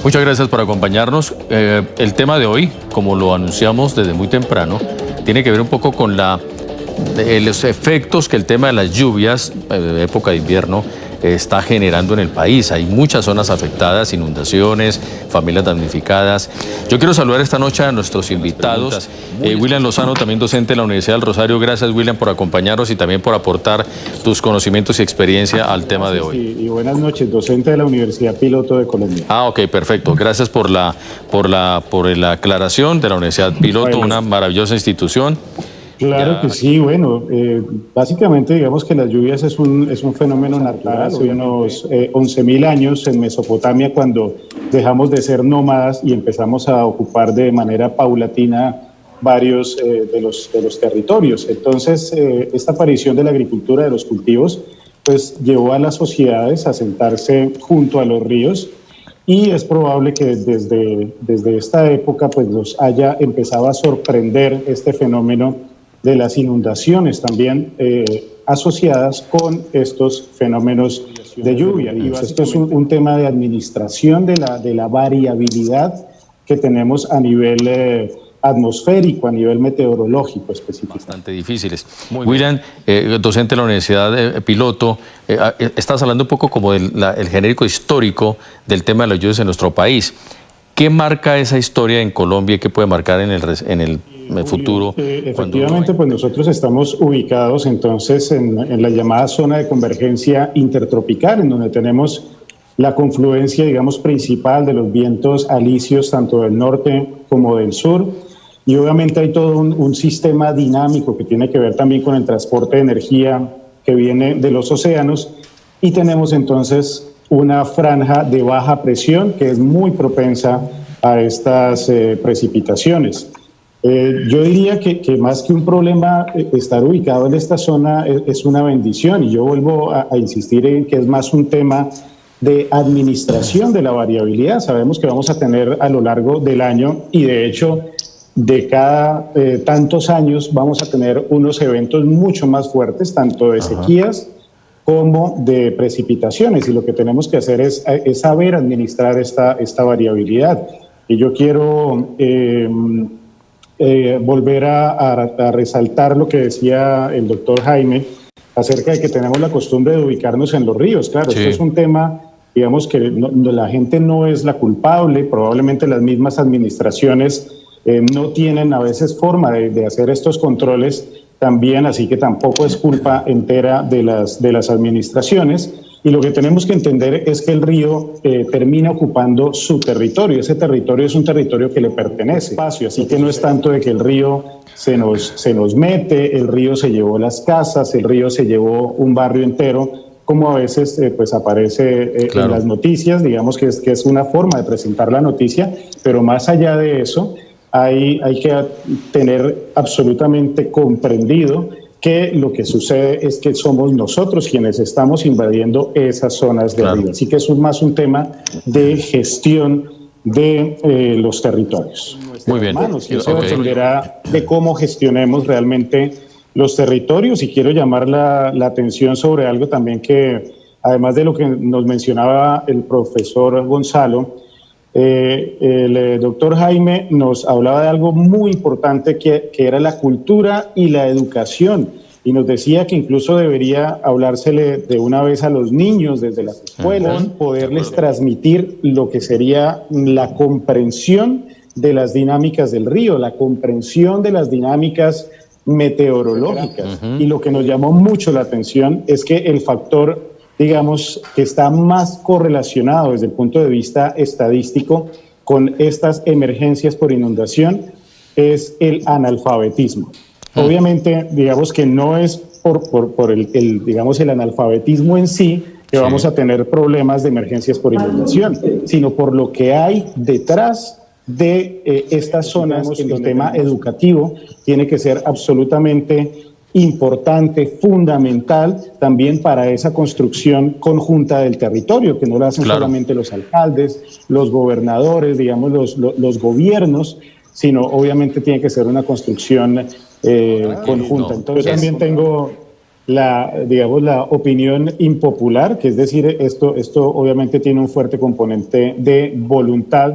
Muchas gracias por acompañarnos. El tema de hoy, como lo anunciamos desde muy temprano, tiene que ver un poco con los efectos que el tema de las lluvias, época de invierno, está generando en el país. Hay muchas zonas afectadas, inundaciones, familias damnificadas. Yo quiero saludar esta noche a nuestros invitados. William Lozano, también docente de la Universidad del Rosario. Gracias, William, por acompañarnos y también por aportar tus conocimientos y experiencia al tema de hoy. Y buenas noches, docente de la Universidad Piloto de Colombia. Ok, perfecto. Gracias por la aclaración de la Universidad Piloto, una maravillosa institución. Claro que sí, bueno, básicamente digamos que las lluvias es un fenómeno natural. Hace unos 11.000 años en Mesopotamia, cuando dejamos de ser nómadas y empezamos a ocupar de manera paulatina varios de los territorios. Entonces, esta aparición de la agricultura, de los cultivos, pues llevó a las sociedades a sentarse junto a los ríos, y es probable que desde esta época pues nos haya empezado a sorprender este fenómeno de las inundaciones también asociadas con estos fenómenos de lluvia. Y esto es un tema de administración de la variabilidad que tenemos a nivel atmosférico, a nivel meteorológico específico. Bastante difíciles. William, docente de la Universidad Piloto, estás hablando un poco como del genérico histórico del tema de las lluvias en nuestro país. ¿Qué marca esa historia en Colombia y qué puede marcar en el futuro? Efectivamente, pues nosotros estamos ubicados entonces en la llamada zona de convergencia intertropical, en donde tenemos la confluencia, digamos, principal de los vientos alisios, tanto del norte como del sur, y obviamente hay todo un sistema dinámico que tiene que ver también con el transporte de energía que viene de los océanos, y tenemos entonces una franja de baja presión que es muy propensa a estas precipitaciones. Yo diría que más que un problema, estar ubicado en esta zona es una bendición, y yo vuelvo a insistir en que es más un tema de administración de la variabilidad. Sabemos que vamos a tener a lo largo del año, y de hecho de cada tantos años vamos a tener unos eventos mucho más fuertes, tanto de sequías como de precipitaciones, y lo que tenemos que hacer es saber administrar esta variabilidad. Y yo quiero volver a resaltar lo que decía el doctor Jaime acerca de que tenemos la costumbre de ubicarnos en los ríos. Claro, sí. Esto es un tema, digamos, que la gente no es la culpable, probablemente las mismas administraciones no tienen a veces forma de hacer estos controles también, así que tampoco es culpa entera de las administraciones. Y lo que tenemos que entender es que el río termina ocupando su territorio. Ese territorio es un territorio que le pertenece, espacio, así que no es tanto de que el río se nos mete, el río se llevó las casas, el río se llevó un barrio entero, como a veces pues aparece en las noticias. Digamos que es una forma de presentar la noticia, pero más allá de eso, hay que tener absolutamente comprendido que lo que sucede es que somos nosotros quienes estamos invadiendo esas zonas de río. Así que eso es más un tema de gestión de los territorios. Muy bien. Y eso dependerá de cómo gestionemos realmente los territorios. Y quiero llamar la atención sobre algo también que, además de lo que nos mencionaba el profesor Gonzalo, el doctor Jaime nos hablaba de algo muy importante que era la cultura y la educación, y nos decía que incluso debería hablársele de una vez a los niños desde las escuelas, poderles transmitir lo que sería la comprensión de las dinámicas del río, la comprensión de las dinámicas meteorológicas. Y lo que nos llamó mucho la atención es que el factor, digamos, que está más correlacionado desde el punto de vista estadístico con estas emergencias por inundación es el analfabetismo. Obviamente, digamos que no es por el analfabetismo en sí que vamos a tener problemas de emergencias por inundación, sino por lo que hay detrás de estas zonas. El tema educativo tiene que ser absolutamente importante, fundamental también para esa construcción conjunta del territorio, que no lo hacen solamente los alcaldes, los gobernadores, digamos, los gobiernos, sino obviamente tiene que ser una construcción conjunta. Entonces también tengo digamos, la opinión impopular, que es decir, esto obviamente tiene un fuerte componente de voluntad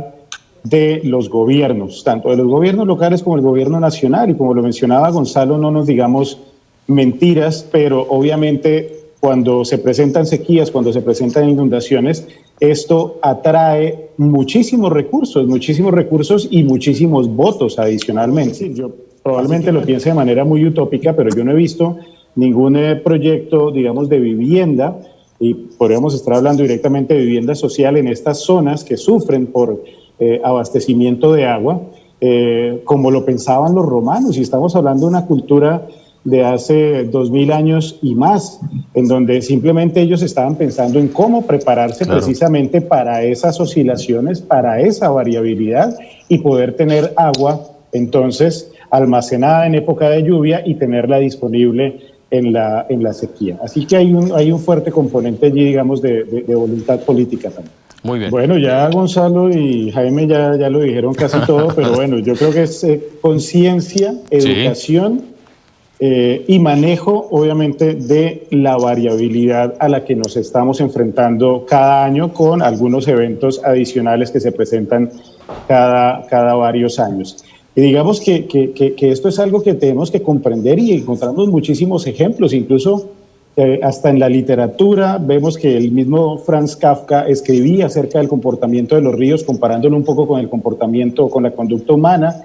de los gobiernos, tanto de los gobiernos locales como el gobierno nacional, y como lo mencionaba Gonzalo, no nos digamos mentiras, pero obviamente cuando se presentan sequías, cuando se presentan inundaciones, esto atrae muchísimos recursos y muchísimos votos adicionalmente. Sí, yo probablemente lo piense de manera muy utópica, pero yo no he visto ningún proyecto, digamos, de vivienda, y podríamos estar hablando directamente de vivienda social en estas zonas que sufren por abastecimiento de agua, como lo pensaban los romanos, y estamos hablando de una cultura de hace 2000 años y más, en donde simplemente ellos estaban pensando en cómo prepararse precisamente para esas oscilaciones, para esa variabilidad, y poder tener agua entonces almacenada en época de lluvia y tenerla disponible en la sequía. Así que hay un fuerte componente allí, digamos, de voluntad política también. Muy bien. Bueno, ya Gonzalo y Jaime ya lo dijeron casi todo, pero bueno, yo creo que es conciencia, educación, y manejo, obviamente, de la variabilidad a la que nos estamos enfrentando cada año, con algunos eventos adicionales que se presentan cada varios años. Y digamos que esto es algo que tenemos que comprender, y encontramos muchísimos ejemplos, incluso hasta en la literatura. Vemos que el mismo Franz Kafka escribía acerca del comportamiento de los ríos, comparándolo un poco con el comportamiento, con la conducta humana.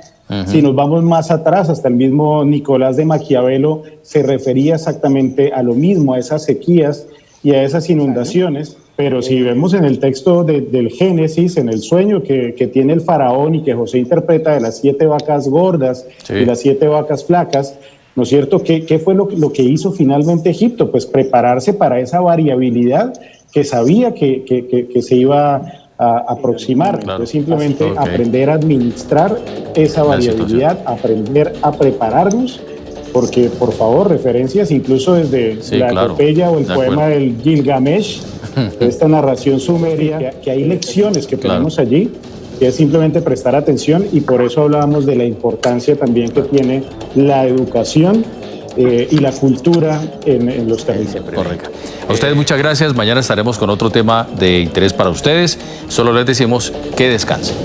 Si nos vamos más atrás, hasta el mismo Nicolás de Maquiavelo se refería exactamente a lo mismo, a esas sequías y a esas inundaciones. Pero si vemos en el texto del Génesis, en el sueño que tiene el faraón y que José interpreta, de las 7 vacas gordas y las 7 vacas flacas, ¿no es cierto? ¿Qué fue lo que hizo finalmente Egipto? Pues prepararse para esa variabilidad que sabía que se iba a aproximar. Entonces simplemente aprender a administrar esa variabilidad, aprender a prepararnos, porque, por favor, referencias incluso desde la epopeya o el poema del Gilgamesh, de esta narración sumeria, que hay lecciones que tenemos allí, que es simplemente prestar atención, y por eso hablábamos de la importancia también que tiene la educación y la cultura en los territorios. Correcto. A ustedes muchas gracias. Mañana estaremos con otro tema de interés para ustedes. Solo les decimos que descansen.